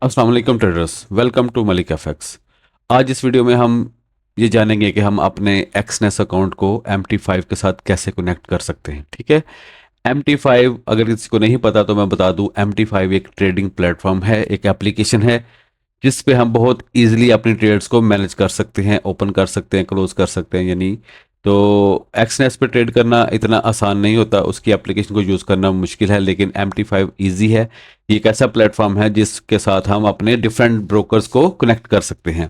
अस्सलाम वालेकुम traders, welcome to Malik FX. आज इस वीडियो में हम ये जानेंगे कि हम अपने एक्सनेस अकाउंट को MT5 के साथ कैसे कनेक्ट कर सकते हैं। ठीक है, MT5 अगर किसी को नहीं पता तो मैं बता दूं, MT5 एक ट्रेडिंग प्लेटफॉर्म है, एक एप्लीकेशन है जिस पे हम बहुत इजीली अपनी ट्रेड्स को मैनेज कर सकते हैं, ओपन कर सकते हैं, क्लोज कर सकते हैं। यानी तो एक्सनेस पे ट्रेड करना इतना आसान नहीं होता, उसकी एप्लीकेशन को यूज़ करना मुश्किल है, लेकिन MT5 ईजी है। ये एक ऐसा प्लेटफॉर्म है जिसके साथ हम अपने डिफरेंट ब्रोकर्स को कनेक्ट कर सकते हैं।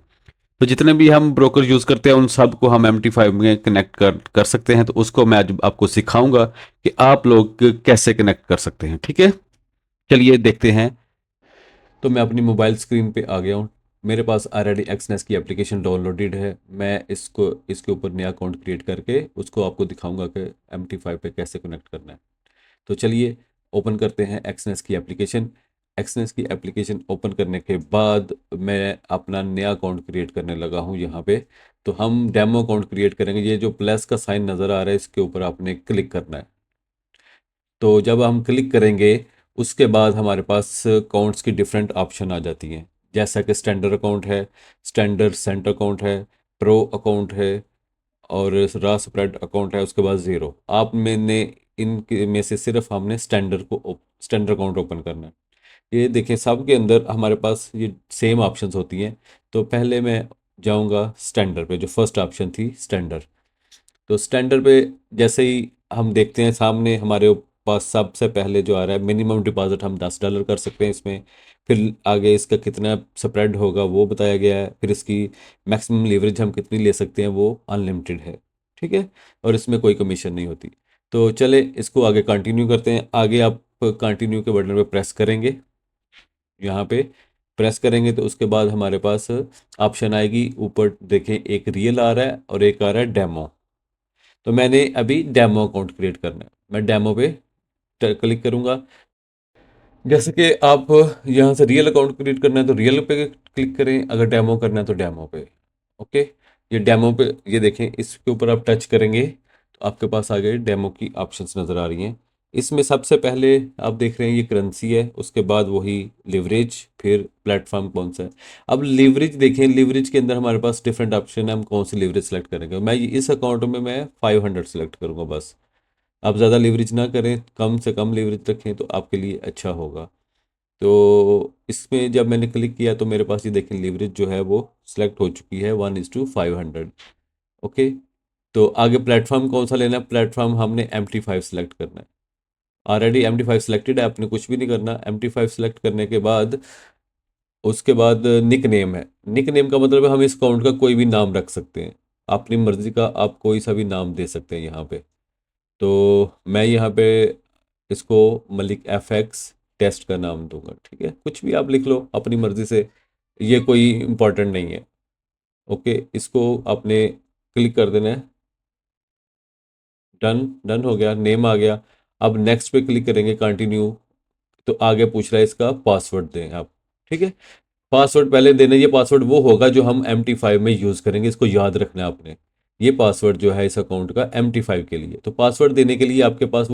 तो जितने भी हम ब्रोकर यूज़ करते हैं उन सब को हम MT5 में कनेक्ट कर सकते हैं। तो उसको मैं आज आपको सिखाऊंगा कि आप लोग कैसे कनेक्ट कर सकते हैं। ठीक है, चलिए देखते हैं। तो मैं अपनी मोबाइल स्क्रीन पे आ गया हूँ। मेरे पास ऑलरेडी एक्सनेस की एप्लीकेशन डाउनलोडेड है। मैं इसको इसके ऊपर नया अकाउंट क्रिएट करके उसको आपको दिखाऊंगा कि MT5 पे कैसे कनेक्ट करना है। तो चलिए ओपन करते हैं एक्सनेस की एप्लीकेशन। एक्सनेस की एप्लीकेशन ओपन करने के बाद मैं अपना नया अकाउंट क्रिएट करने लगा हूँ यहाँ पे। तो हम डेमो अकाउंट क्रिएट करेंगे। ये जो प्लस का साइन नज़र आ रहा है इसके ऊपर आपने क्लिक करना है। तो जब हम क्लिक करेंगे उसके बाद हमारे पास अकाउंट्स की डिफरेंट ऑप्शन आ जाती हैं, जैसा कि स्टैंडर्ड अकाउंट है, स्टैंडर्ड सेंटर अकाउंट है, प्रो अकाउंट है और रा स्प्रेड अकाउंट है, उसके बाद ज़ीरो। आप मैंने इन में से सिर्फ हमने स्टैंडर्ड अकाउंट ओपन करना है। ये देखें, सब के अंदर हमारे पास ये सेम ऑप्शंस होती हैं। तो पहले मैं जाऊंगा स्टैंडर्ड पे, जो फर्स्ट ऑप्शन थी स्टैंडर्ड। तो स्टैंडर्ड पे जैसे ही हम देखते हैं सामने हमारे पास सबसे पहले जो आ रहा है, मिनिमम डिपॉजिट हम $10 कर सकते हैं इसमें। फिर आगे इसका कितना स्प्रेड होगा वो बताया गया है। फिर इसकी मैक्सिमम लीवरेज हम कितनी ले सकते हैं वो अनलिमिटेड है। ठीक है, और इसमें कोई कमीशन नहीं होती। तो चले इसको आगे कंटिन्यू करते हैं। आगे आप कंटिन्यू के बटन पे प्रेस करेंगे, यहाँ पे प्रेस करेंगे तो उसके बाद हमारे पास ऑप्शन आएगी। ऊपर देखें, एक रियल आ रहा है और एक आ रहा है डेमो। तो मैंने अभी डेमो अकाउंट क्रिएट करना है। मैं डेमो पे क्लिक करूंगा। जैसे कि आप यहाँ से रियल अकाउंट क्रिएट करना है तो रियल पे क्लिक करें, अगर डेमो करना है तो डेमो पे। ओके, ये डेमो पे, ये देखें इसके ऊपर आप टच करेंगे तो आपके पास आगे डेमो की ऑप्शंस नज़र आ रही हैं। इसमें सबसे पहले आप देख रहे हैं ये करेंसी है, उसके बाद वही लिवरेज, फिर प्लेटफॉर्म कौन सा है। अब लिवरेज देखें, लिवरेज के अंदर हमारे पास डिफरेंट ऑप्शन है, हम कौन सी लिवरेज सेलेक्ट करेंगे। इस अकाउंट में मैं 500 सेलेक्ट करूंगा बस। आप ज़्यादा लीवरेज ना करें, कम से कम लीवरेज रखें तो आपके लिए अच्छा होगा। तो इसमें जब मैंने क्लिक किया तो मेरे पास ये देखें लीवरेज जो है वो सिलेक्ट हो चुकी है 1:500। ओके, तो आगे प्लेटफॉर्म कौन सा लेना है, प्लेटफॉर्म हमने MT5 सेलेक्ट करना है। ऑलरेडी MT5 सिलेक्टेड है, आपने कुछ भी नहीं करना। MT5 सेलेक्ट करने के बाद उसके बाद निक नेम है। निक नेम का मतलब है हम इस अकाउंट का कोई भी नाम रख सकते हैं, अपनी मर्जी का आप कोई सा भी नाम दे सकते हैं यहाँ पे। तो मैं यहाँ पे इसको मलिक FX टेस्ट का नाम दूंगा। ठीक है, कुछ भी आप लिख लो अपनी मर्जी से, ये कोई इम्पोर्टेंट नहीं है। ओके, इसको आपने क्लिक कर देना है। डन, डन हो गया, नेम आ गया। अब नेक्स्ट पे क्लिक करेंगे, कंटिन्यू। तो आगे पूछ रहा है इसका पासवर्ड दें आप। ठीक है, पासवर्ड पहले देना। ये पासवर्ड वो होगा जो हम MT5 में यूज़ करेंगे, इसको याद रखना है आपने। ये पासवर्ड जो है इस अकाउंट का MT5 के लिए। तो पासवर्ड देने के लिए आपके पास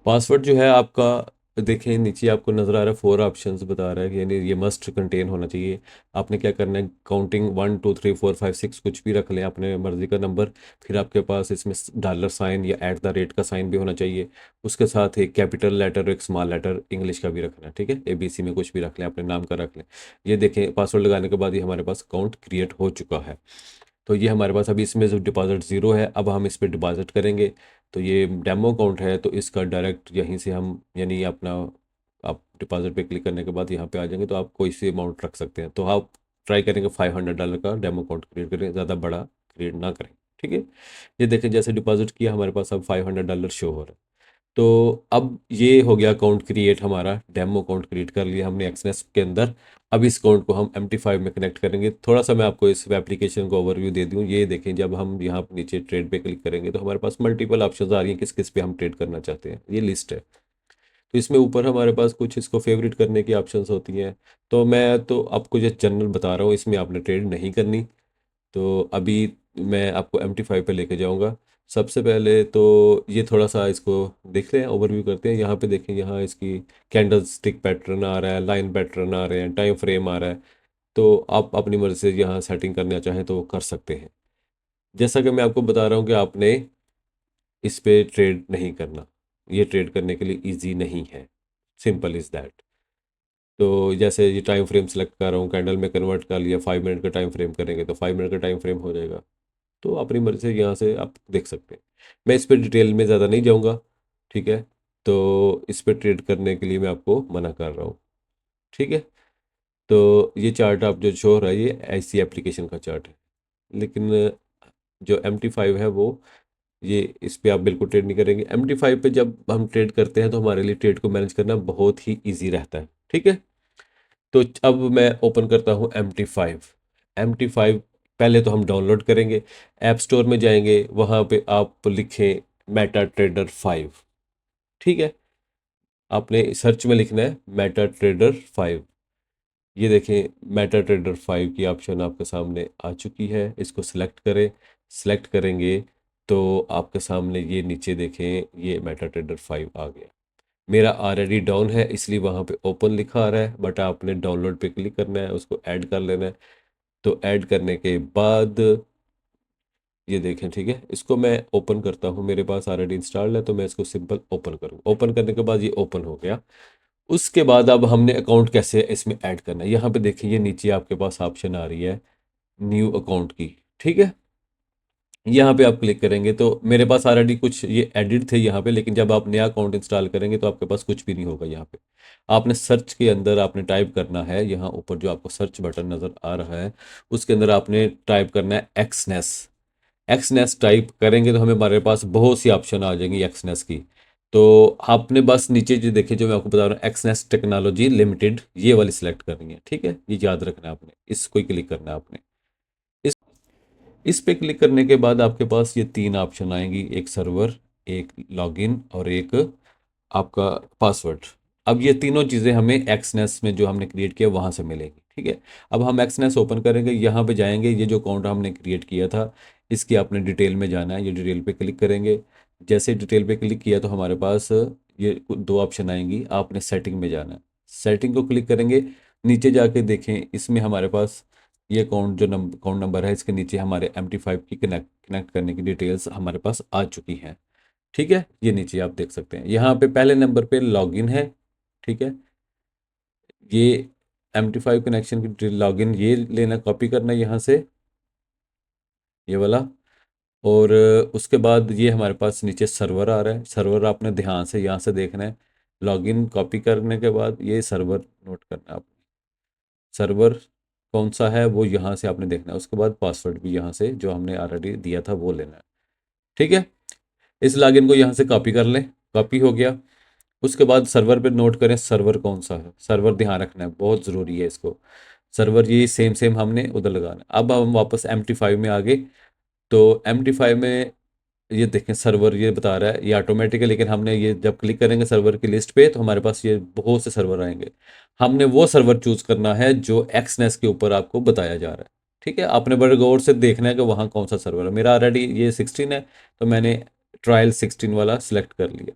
पासवर्ड जो है आपका, देखें नीचे आपको नज़र आ रहा है 4 ऑप्शंस बता रहा है कि यानी ये मस्ट कंटेन होना चाहिए। आपने क्या करना है, काउंटिंग 1 2 3 4 5 6 कुछ भी रख लें अपने मर्ज़ी का नंबर। फिर आपके पास इसमें डॉलर साइन या @ का साइन भी होना चाहिए। उसके साथ एक कैपिटल लेटर और एक स्मॉल लेटर इंग्लिश का भी रखना है। ठीक है, ABC में कुछ भी रख लें, अपने नाम का रख लें। ये देखें, पासवर्ड लगाने के बाद ये हमारे पास अकाउंट क्रिएट हो चुका है। तो ये हमारे पास अभी इसमें जो डिपॉजिट ज़ीरो है, अब हम इस पर डिपॉजिट करेंगे। तो ये डेमो अकाउंट है तो इसका डायरेक्ट यहीं से हम, यानी अपना, आप डिपॉजिट पे क्लिक करने के बाद यहाँ पे आ जाएंगे तो आप कोई सी अमाउंट रख सकते हैं। तो आप ट्राई करेंगे $500 का डेमो अकाउंट क्रिएट करें, ज़्यादा बड़ा क्रिएट ना करें। ठीक है, ये देखें जैसे डिपॉजिट किया हमारे पास अब $500 शो हो रहा है। तो अब ये हो गया अकाउंट क्रिएट, हमारा डेमो अकाउंट क्रिएट कर लिया हमने एक्सनेस के अंदर। अब इस अकाउंट को हम MT5 में कनेक्ट करेंगे। थोड़ा सा मैं आपको इस एप्लीकेशन को ओवरव्यू दे दूं। ये देखें, जब हम यहाँ पे नीचे ट्रेड पे क्लिक करेंगे तो हमारे पास मल्टीपल ऑप्शंस आ रही हैं किस किस पे हम ट्रेड करना चाहते हैं, ये लिस्ट है। तो इसमें ऊपर हमारे पास कुछ इसको फेवरेट करने की ऑप्शंस होती हैं। तो मैं तो आपको जो जनरल बता रहा हूँ, इसमें आपने ट्रेड नहीं करनी। तो अभी मैं आपको MT5 पे लेके जाऊंगा। सबसे पहले तो ये थोड़ा सा इसको देख लें, ओवरव्यू करते हैं। यहाँ पे देखें, यहाँ इसकी कैंडल स्टिक पैटर्न आ रहा है, लाइन पैटर्न आ रहे हैं, टाइम फ्रेम आ रहा है। तो आप अपनी मर्जी से यहाँ सेटिंग करना चाहें तो कर सकते हैं। जैसा कि मैं आपको बता रहा हूँ कि आपने इस पे ट्रेड नहीं करना, ये ट्रेड करने के लिए इजी नहीं है, सिंपल इज़ दैट। तो जैसे ये टाइम फ्रेम सेलेक्ट कर रहा हूँ, कैंडल में कन्वर्ट कर लिया, 5 मिनट का टाइम फ्रेम करेंगे तो 5 मिनट का टाइम फ्रेम हो जाएगा। तो अपनी मर्जी से यहाँ से आप देख सकते हैं। मैं इस पर डिटेल में ज़्यादा नहीं जाऊँगा, ठीक है। तो इस पर ट्रेड करने के लिए मैं आपको मना कर रहा हूँ, ठीक है। तो ये चार्ट आप जो शो हो रहा है, ये ऐसी एप्लीकेशन का चार्ट है। लेकिन जो MT5 है वो, ये इस पे आप बिल्कुल ट्रेड नहीं करेंगे। MT5 पे जब हम ट्रेड करते हैं तो हमारे लिए ट्रेड को मैनेज करना बहुत ही ईजी रहता है, ठीक है। तो अब मैं ओपन करता हूँ MT5। MT5 पहले तो हम डाउनलोड करेंगे, ऐप स्टोर में जाएंगे, वहाँ पे आप लिखें मेटा ट्रेडर 5, ठीक है। आपने सर्च में लिखना है मेटा ट्रेडर 5। ये देखें, मेटा ट्रेडर 5 की ऑप्शन आपके सामने आ चुकी है। इसको सिलेक्ट करें। सिलेक्ट करेंगे तो आपके सामने ये नीचे देखें, ये मेटा ट्रेडर 5 आ गया। मेरा ऑलरेडी डाउन है इसलिए वहाँ पे ओपन लिखा आ रहा है, बट आपने डाउनलोड पे क्लिक करना है, उसको ऐड कर लेना है। तो ऐड करने के बाद ये देखें, ठीक है। इसको मैं ओपन करता हूँ, मेरे पास ऑलरेडी इंस्टॉल्ड है तो मैं इसको सिंपल ओपन करूँ। ओपन करने के बाद ये ओपन हो गया। उसके बाद अब हमने अकाउंट कैसे इसमें ऐड करना है, यहाँ पे देखिए, ये नीचे आपके पास ऑप्शन आ रही है न्यू अकाउंट की, ठीक है। यहाँ पे आप क्लिक करेंगे तो मेरे पास ऑलरेडी कुछ ये एडिट थे यहाँ पे, लेकिन जब आप नया अकाउंट इंस्टॉल करेंगे तो आपके पास कुछ भी नहीं होगा। यहाँ पे आपने सर्च के अंदर आपने टाइप करना है, यहाँ ऊपर जो आपको सर्च बटन नज़र आ रहा है उसके अंदर आपने टाइप करना है एक्सनेस। एक्सनेस टाइप करेंगे तो हमें, हमारे पास बहुत सी ऑप्शन आ जाएंगी एक्सनेस की। तो आपने बस नीचे जो देखिए, जो मैं आपको बता रहा हूँ, एक्सनेस टेक्नोलॉजी लिमिटेड, ये वाली सिलेक्ट करनी है, ठीक है। ये याद रखना है आपने, इसको ही क्लिक करना है आपने। इस पे क्लिक करने के बाद आपके पास ये तीन ऑप्शन आएंगी, एक सर्वर, एक लॉगिन और एक आपका पासवर्ड। अब ये तीनों चीज़ें हमें एक्सनेस में जो हमने क्रिएट किया वहाँ से मिलेंगी, ठीक है। अब हम एक्सनेस ओपन करेंगे, यहाँ पे जाएंगे, ये जो अकाउंट हमने क्रिएट किया था इसकी आपने डिटेल में जाना है। ये डिटेल पे क्लिक करेंगे। जैसे डिटेल पे क्लिक किया तो हमारे पास ये दो ऑप्शन आएंगी, आपने सेटिंग में जाना है। सेटिंग को क्लिक करेंगे, नीचे जाके देखें, इसमें हमारे पास ये अकाउंट जो अकाउंट नंबर है, इसके नीचे हमारे MT5 की कनेक्ट करने की डिटेल्स हमारे पास आ चुकी हैं, ठीक है। ये नीचे आप देख सकते हैं, यहाँ पे पहले नंबर पे लॉगिन है, ठीक है। ये MT5 कनेक्शन की लॉगिन ये लेना, कॉपी करना है यहाँ से, ये वाला। और उसके बाद ये हमारे पास नीचे सर्वर आ रहा है, सर्वर आपने ध्यान से यहाँ से देखना है। लॉगिन कॉपी करने के बाद ये सर्वर नोट करना है आप, सर्वर कौन सा है वो यहाँ से आपने देखना है। उसके बाद पासवर्ड भी यहाँ से जो हमने ऑलरेडी दिया था वो लेना है, ठीक है। इस लॉगिन को यहाँ से कॉपी कर लें, कॉपी हो गया। उसके बाद सर्वर पे नोट करें सर्वर कौन सा है, सर्वर ध्यान रखना है, बहुत ज़रूरी है इसको। सर्वर ये सेम सेम हमने उधर लगाना है। अब हम वापस MT5 में आ गए। तो MT5 में ये देखें, सर्वर ये बता रहा है, ये ऑटोमेटिक है, लेकिन हमने ये जब क्लिक करेंगे सर्वर की लिस्ट पे तो हमारे पास ये बहुत से सर्वर आएंगे। हमने वो सर्वर चूज करना है जो एक्सनेस के ऊपर आपको बताया जा रहा है, ठीक है। आपने बड़े गौर से देखना है कि वहाँ कौन सा सर्वर है। मेरा ऑलरेडी ये 16 है तो मैंने ट्रायल 16 वाला सिलेक्ट कर लिया।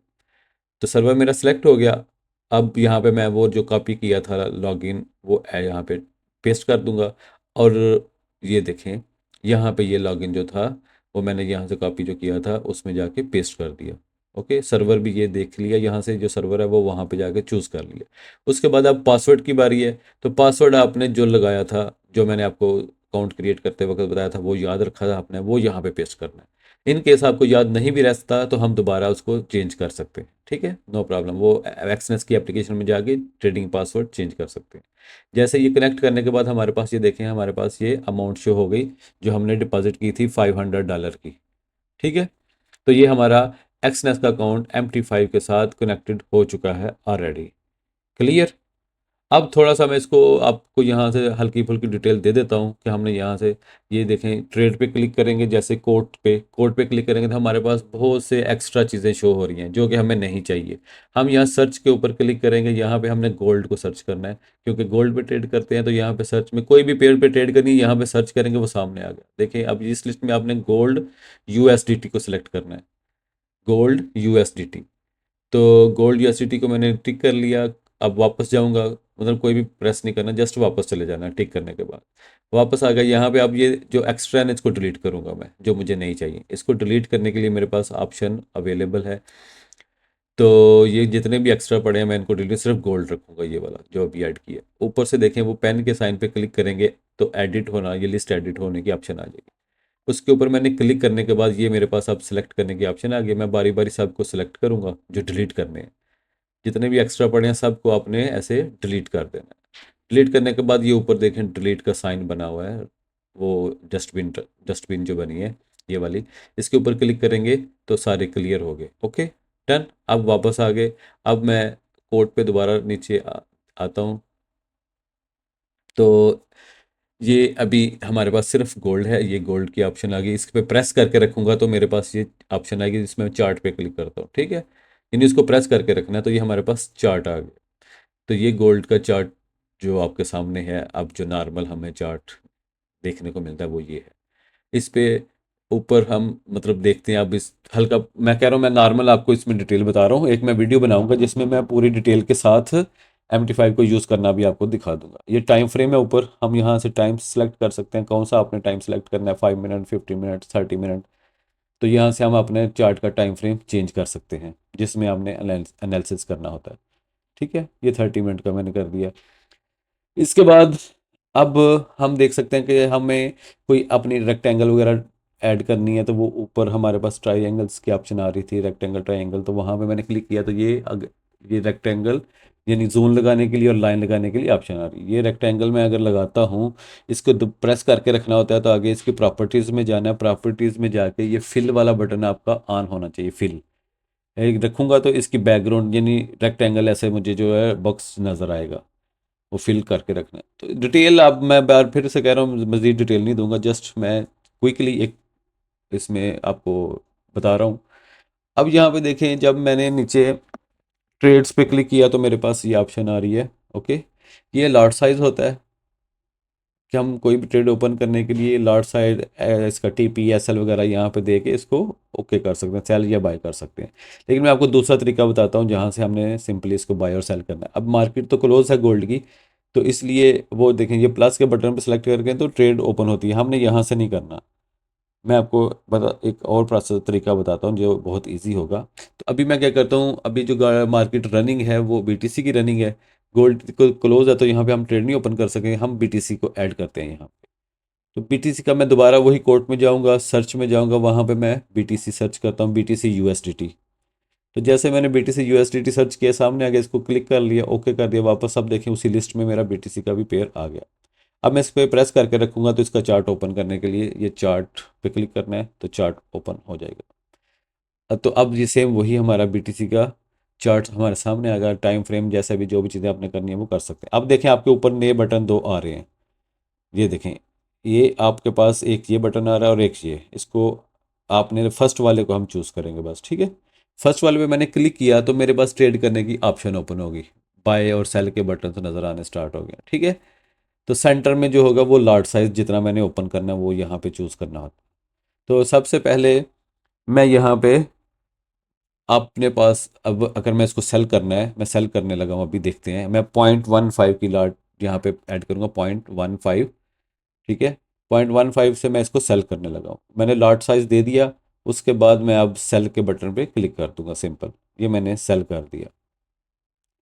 तो सर्वर मेरा सिलेक्ट हो गया। अब यहाँ पे मैं वो जो कॉपी किया था लॉगिन, वो यहाँ पे पेस्ट कर दूंगा। और ये देखें, यहाँ पे ये लॉगिन जो था वो मैंने यहाँ से कॉपी जो किया था उसमें जाके पेस्ट कर दिया। ओके, सर्वर भी ये देख लिया, यहाँ से जो सर्वर है वो वहाँ पे जाके चूज़ कर लिया। उसके बाद अब पासवर्ड की बारी है। तो पासवर्ड आपने जो लगाया था, जो मैंने आपको अकाउंट क्रिएट करते वक्त बताया था, वो याद रखा था आपने, वो यहाँ पे पेस्ट करना है। इन केस आपको याद नहीं भी रहता तो हम दोबारा उसको चेंज कर सकते हैं, ठीक है, नो प्रॉब्लम। वो एक्सनेस की एप्लीकेशन में जाके ट्रेडिंग पासवर्ड चेंज कर सकते हैं। जैसे ये कनेक्ट करने के बाद हमारे पास ये देखें, हमारे पास ये अमाउंट शो हो गई जो हमने डिपॉजिट की थी $500 की, ठीक है। तो ये हमारा एक्सनेस का अकाउंट MT5 के साथ कनेक्टेड हो चुका है ऑलरेडी। क्लियर। अब थोड़ा सा मैं इसको आपको यहाँ से हल्की फुल्की डिटेल दे देता हूँ कि हमने यहाँ से, ये देखें ट्रेड पे क्लिक करेंगे, जैसे कोट पे क्लिक करेंगे तो हमारे पास बहुत से एक्स्ट्रा चीज़ें शो हो रही हैं जो कि हमें नहीं चाहिए। हम यहाँ सर्च के ऊपर क्लिक करेंगे, यहाँ पे हमने गोल्ड को सर्च करना है, क्योंकि गोल्ड पे ट्रेड करते हैं तो यहाँ पे सर्च में कोई भी पेयर पे ट्रेड करनी है, यहाँ पे सर्च करेंगे वो सामने आ गया। देखिए अब इस लिस्ट में आपने गोल्ड यूएसडीटी को सिलेक्ट करना है, गोल्ड यूएसडीटी। तो गोल्ड यूएसडीटी को मैंने टिक कर लिया। अब वापस जाऊंगा, मतलब कोई भी प्रेस नहीं करना, जस्ट वापस चले जाना है टिक करने के बाद। वापस आ गया यहाँ पे। अब ये जो एक्स्ट्रा है इसको डिलीट करूंगा मैं, जो मुझे नहीं चाहिए। इसको डिलीट करने के लिए मेरे पास ऑप्शन अवेलेबल है। तो ये जितने भी एक्स्ट्रा पड़े हैं मैं इनको डिलीट, सिर्फ गोल्ड रखूंगा, ये वाला जो अभी ऐड किया। ऊपर से देखें वो पेन के साइन पे क्लिक करेंगे तो एडिट होना, ये लिस्ट एडिट होने की ऑप्शन आ जाएगी। उसके ऊपर मैंने क्लिक करने के बाद ये मेरे पास अब सेलेक्ट करने की ऑप्शन आ गई। मैं बारी बारी सबको सेलेक्ट करूंगा जो डिलीट करने हैं। जितने भी एक्स्ट्रा पड़े हैं सबको आपने ऐसे डिलीट कर देना है। डिलीट करने के बाद ये ऊपर देखें डिलीट का साइन बना हुआ है, वो डस्टबिन डस्टबिन जो बनी है ये वाली, इसके ऊपर क्लिक करेंगे तो सारे क्लियर हो गए। Okay, done. अब वापस आ गए। अब मैं कोड पे दोबारा नीचे आता हूँ। तो ये अभी हमारे पास सिर्फ गोल्ड है, ये गोल्ड की ऑप्शन आ गई। इस पे प्रेस करके रखूंगा तो मेरे पास ये ऑप्शन आएगी जिसमें मैं चार्ट पे क्लिक करता हूँ। ठीक है, यानी इसको प्रेस करके रखना है तो ये हमारे पास चार्ट आ गया। तो ये गोल्ड का चार्ट जो आपके सामने है, अब जो नॉर्मल हमें चार्ट देखने को मिलता है वो ये है। इस पे ऊपर हम मतलब देखते हैं। अब इस हल्का, मैं कह रहा हूँ मैं नॉर्मल आपको इसमें डिटेल बता रहा हूँ। एक मैं वीडियो बनाऊंगा जिसमें मैं पूरी डिटेल के साथ MT5 को यूज़ करना भी आपको दिखा दूंगा। ये टाइम फ्रेम है ऊपर, हम यहाँ से टाइम सेलेक्ट कर सकते हैं कौन सा आपने टाइम सेलेक्ट करना है, 5 मिनट, 50 मिनट, 30 मिनट। तो यहाँ से हम अपने चार्ट का टाइम फ्रेम चेंज कर सकते हैं जिसमें हमने एनालिसिस करना होता है। ठीक है, ये 30 मिनट का मैंने कर दिया। इसके बाद अब हम देख सकते हैं कि हमें कोई अपनी रेक्टेंगल वगैरह ऐड करनी है तो वो ऊपर हमारे पास ट्राइंगल्स की ऑप्शन आ रही थी, रेक्टेंगल ट्राइंगल, तो वहाँ पे मैंने क्लिक किया तो ये रेक्टेंगल यानी जोन लगाने के लिए और लाइन लगाने के लिए ऑप्शन आ रही है। ये रेक्टेंगल मैं अगर लगाता हूँ, इसको प्रेस करके रखना होता है तो आगे इसकी प्रॉपर्टीज़ में जाना है। प्रॉपर्टीज़ में जाके ये फिल वाला बटन आपका ऑन होना चाहिए, फिल एक रखूँगा तो इसकी बैकग्राउंड यानी रेक्टेंगल ऐसे मुझे जो है बॉक्स नज़र आएगा, वो फिल करके रखना है। तो डिटेल अब मैं बार फिर से कह रहा हूँ, मज़ीद डिटेल नहीं दूंगा, जस्ट मैं क्विकली एक इसमें आपको बता रहा हूँ। अब यहाँ पे देखें, जब मैंने नीचे ट्रेड्स पे क्लिक किया तो मेरे पास ये ऑप्शन आ रही है। ओके, ये लॉट साइज होता है कि हम कोई भी ट्रेड ओपन करने के लिए लॉट साइज इसका TP SL वगैरह यहाँ पे दे के इसको ओके कर सकते हैं, सेल या बाय कर सकते हैं। लेकिन मैं आपको दूसरा तरीका बताता हूँ जहाँ से हमने सिंपली इसको बाय और सेल करना है। अब मार्केट तो क्लोज है गोल्ड की, तो इसलिए वो देखें ये प्लस के बटन पर सेलेक्ट करके तो ट्रेड ओपन होती है, हमने यहाँ से नहीं करना। मैं आपको एक और प्रोसेस तरीका बताता हूँ जो बहुत इजी होगा। तो अभी मैं क्या करता हूँ, अभी जो मार्केट रनिंग है वो BTC की रनिंग है, गोल्ड को क्लोज है तो यहाँ पे हम ट्रेड नहीं ओपन कर सकेंगे, हम BTC को ऐड करते हैं यहाँ पे। तो BTC का मैं दोबारा वही कोर्ट में जाऊँगा, सर्च में जाऊँगा, वहाँ पे मैं BTC सर्च करता हूँ, BTC USDT। तो जैसे मैंने BTC USDT सर्च किया, सामने आ गया, इसको क्लिक कर लिया, ओके कर दिया, वापस अब देखें उसी लिस्ट में मेरा BTC का भी पेयर आ गया। अब मैं इस पर प्रेस करके रखूँगा तो इसका चार्ट ओपन करने के लिए ये चार्ट पे क्लिक करना है तो चार्ट ओपन हो जाएगा। तो अब ये सेम वही हमारा BTC का चार्ट हमारे सामने आ गया। टाइम फ्रेम जैसा भी जो भी चीज़ें आपने करनी है वो कर सकते हैं। अब देखें आपके ऊपर नए बटन दो आ रहे हैं, ये देखें, ये आपके पास एक ये बटन आ रहा है और एक ये, इसको आपने फर्स्ट वाले को हम चूज़ करेंगे बस। ठीक है, फर्स्ट वाले पे मैंने क्लिक किया तो मेरे पास ट्रेड करने की ऑप्शन ओपन होगी, बाय और सेल के बटन से नज़र आने स्टार्ट हो गया। ठीक है, तो सेंटर में जो होगा वो लॉट साइज जितना मैंने ओपन करना है वो यहाँ पे चूज़ करना होता है। तो सबसे पहले मैं यहाँ पे अपने पास, अब अगर मैं इसको सेल करना है, मैं सेल करने लगा हूँ, अभी देखते हैं। मैं 0.15 की लॉट यहाँ पे ऐड करूँगा, 0.15। ठीक है, 0.15 से मैं इसको सेल करने लगा हूँ, मैंने लॉट साइज दे दिया। उसके बाद मैं अब सेल के बटन पे क्लिक कर दूंगा, सिंपल, ये मैंने सेल कर दिया।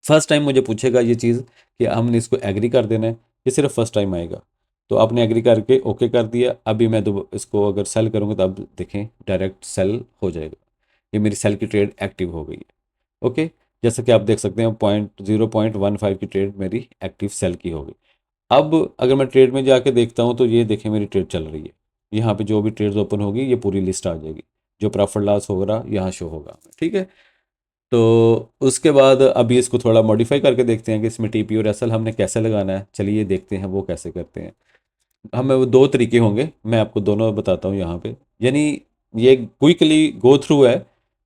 फर्स्ट टाइम मुझे पूछेगा ये चीज़ कि हमने इसको एग्री कर देना है, ये सिर्फ फर्स्ट टाइम आएगा। तो आपने एग्री करके ओके कर दिया। अभी मैं इसको अगर सेल करूँगा तो अब देखें डायरेक्ट सेल हो जाएगा, ये मेरी सेल की ट्रेड एक्टिव हो गई है। ओके, जैसा कि आप देख सकते हैं 0.15 की ट्रेड मेरी एक्टिव सेल की हो गई। अब अगर मैं ट्रेड में जाके देखता हूँ तो ये देखें मेरी ट्रेड चल रही है, यहाँ पे जो भी ट्रेड्स ओपन होगी ये पूरी लिस्ट आ जाएगी, जो प्रॉफिट लॉस होगा यहाँ शो होगा। ठीक है, तो उसके बाद अभी इसको थोड़ा मॉडिफाई करके देखते हैं कि इसमें टीपी और एसएल हमने कैसे लगाना है। चलिए देखते हैं वो कैसे करते हैं। हमें वो दो तरीके होंगे, मैं आपको दोनों बताता हूँ यहाँ पे। यानी ये क्विकली गो थ्रू है,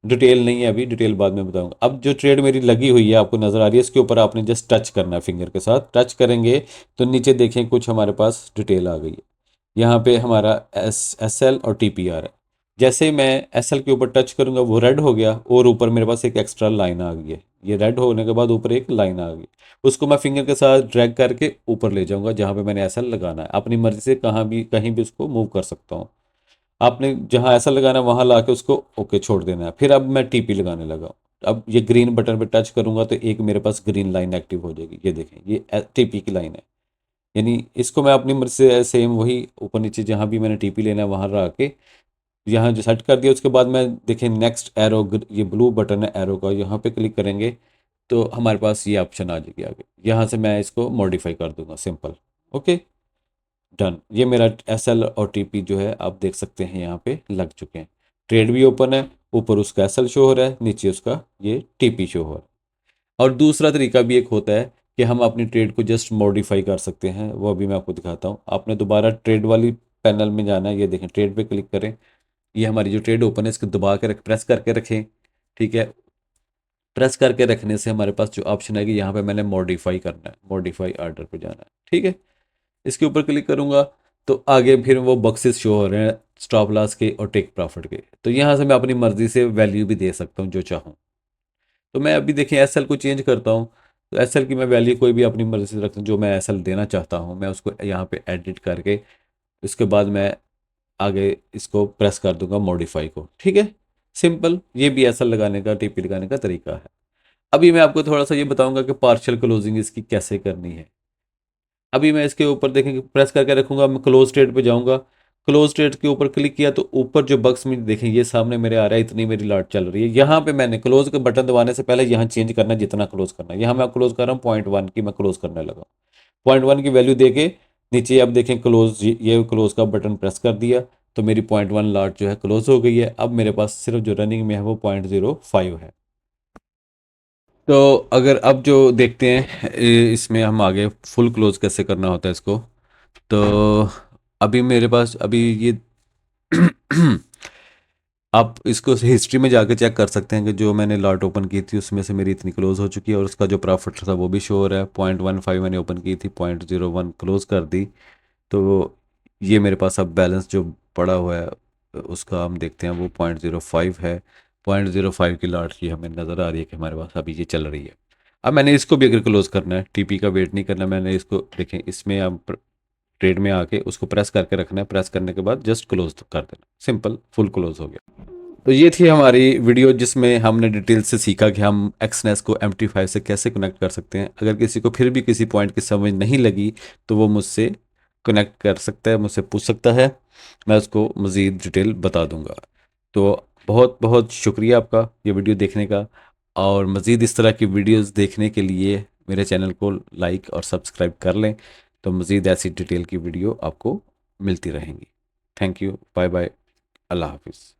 डिटेल नहीं है, अभी डिटेल बाद में बताऊंगा। अब जो ट्रेड मेरी लगी हुई है आपको नज़र आ रही है, इसके ऊपर आपने जस्ट टच करना है, फिंगर के साथ टच करेंगे तो नीचे देखें कुछ हमारे पास डिटेल आ गई है। यहाँ पे हमारा एस एल और टी पी आ रहा है। जैसे ही मैं एस एल के ऊपर टच करूँगा वो रेड हो गया, और ऊपर मेरे पास एक एक्स्ट्रा लाइन आ गई है। ये रेड होने के बाद ऊपर एक लाइन आ गई, उसको मैं फिंगर के साथ ड्रैग करके ऊपर ले जाऊंगा जहाँ पे मैंने ऐसा लगाना है। अपनी मर्जी से कहाँ भी कहीं भी उसको मूव कर सकता हूँ। आपने जहाँ ऐसा लगाना है वहाँ ला के उसको ओके छोड़ देना है। फिर अब मैं टीपी लगाने लगा हूँ। अब ये ग्रीन बटन पे टच करूंगा तो एक मेरे पास ग्रीन लाइन एक्टिव हो जाएगी, ये देखें ये टीपी की लाइन है। यानी इसको मैं अपनी मर्जी से सेम वही ऊपर नीचे जहाँ भी मैंने टीपी लेना है वहाँ रख के यहाँ जो सेट कर दिया। उसके बाद मैं देखें नेक्स्ट एरो, ये ब्लू बटन है एरो का, यहाँ पे क्लिक करेंगे तो हमारे पास ये ऑप्शन आ जाएगी आगे। यहाँ से मैं इसको मॉडिफाई कर दूंगा, सिंपल। Okay, done. ये मेरा एस एल और टी पी जो है आप देख सकते हैं यहाँ पे लग चुके हैं। ट्रेड भी ओपन है, ऊपर उसका एस एल शो हो रहा है, नीचे उसका ये टी पी शो हो रहा है। और दूसरा तरीका भी एक होता है कि हम अपनी ट्रेड को जस्ट मॉडिफाई कर सकते हैं, वो अभी मैं आपको दिखाता हूँ। आपने दोबारा ट्रेड वाली पैनल में जाना है, ये देखें ट्रेड पे क्लिक करें। ये हमारी जो ट्रेड ओपन है इसको दबा के प्रेस करके रखें, ठीक है। प्रेस करके रखने से हमारे पास जो ऑप्शन आएगी यहाँ पे मैंने मॉडिफाई करना है, मॉडिफाई आर्डर पे जाना है, ठीक है। इसके ऊपर क्लिक करूंगा तो आगे फिर वो बॉक्सेस शो हो रहे हैं स्टॉप लॉस के और टेक प्रॉफिट के। तो यहाँ से मैं अपनी मर्जी से वैल्यू भी दे सकता हूँ जो चाहूँ। तो मैं अभी देखें एस एल को चेंज करता हूँ, तो एस एल की मैं वैल्यू कोई भी अपनी मर्जी से रखता हूँ। जो मैं एस एल देना चाहता हूँ मैं उसको यहाँ पे एडिट करके उसके बाद मैं आगे इसको प्रेस कर दूंगा मॉडिफाई को, ठीक है। सिंपल, ये भी एस एल लगाने का टीपी लगाने का तरीका है। अभी मैं आपको थोड़ा सा ये बताऊंगा कि पार्शियल क्लोजिंग इसकी कैसे करनी है। अभी मैं इसके ऊपर देखेंगे प्रेस करके रखूंगा, मैं क्लोज ट्रेड पे जाऊंगा। क्लोज ट्रेड के ऊपर क्लिक किया तो ऊपर जो बक्स में देखें ये सामने मेरे आ रहा है, इतनी मेरी लॉट चल रही है। यहाँ पे मैंने क्लोज का बटन दबाने से पहले यहाँ चेंज करना है जितना क्लोज करना है। यहाँ मैं क्लोज कर रहा हूँ 0.1 की, मैं क्लोज करने लगा। 0.1 की वैल्यू दे के नीचे अब देखें क्लोज, ये क्लोज का बटन प्रेस कर दिया तो मेरी 0.1 लॉट जो है क्लोज हो गई है। अब मेरे पास सिर्फ जो रनिंग में है वो 0.05 है। तो अगर अब जो देखते हैं इसमें हम आगे फुल क्लोज कैसे करना होता है इसको। तो अभी मेरे पास अभी ये आप इसको हिस्ट्री में जाकर चेक कर सकते हैं कि जो मैंने लॉट ओपन की थी उसमें से मेरी इतनी क्लोज हो चुकी है, और उसका जो प्रॉफिट था वो भी शो हो रहा है। 0.15 मैंने ओपन की थी, 0.01 क्लोज कर दी। तो ये मेरे पास अब बैलेंस जो पड़ा हुआ है उसका हम देखते हैं, वो 0.05 है। 0.05 की लॉट की हमें नज़र आ रही है कि हमारे पास अभी ये चल रही है। अब मैंने इसको भी अगर क्लोज करना है, टीपी का वेट नहीं करना, मैंने इसको देखें इसमें अब ट्रेड में आके उसको प्रेस करके रखना है। प्रेस करने के बाद जस्ट क्लोज कर देना, सिंपल, फुल क्लोज हो गया। तो ये थी हमारी वीडियो जिसमें हमने डिटेल से सीखा कि हम एक्सनेस को MT5 से कैसे कनेक्ट कर सकते हैं। अगर किसी को फिर भी किसी पॉइंट की समझ नहीं लगी तो वो मुझसे कनेक्ट कर सकता है, मुझसे पूछ सकता है, मैं उसको मज़ीद डिटेल बता दूंगा। तो बहुत बहुत शुक्रिया आपका ये वीडियो देखने का, और मज़ीद इस तरह की वीडियोस देखने के लिए मेरे चैनल को लाइक और सब्सक्राइब कर लें। तो मज़ीद ऐसी डिटेल की वीडियो आपको मिलती रहेंगी। थैंक यू, बाय बाय, अल्लाह हाफिज़।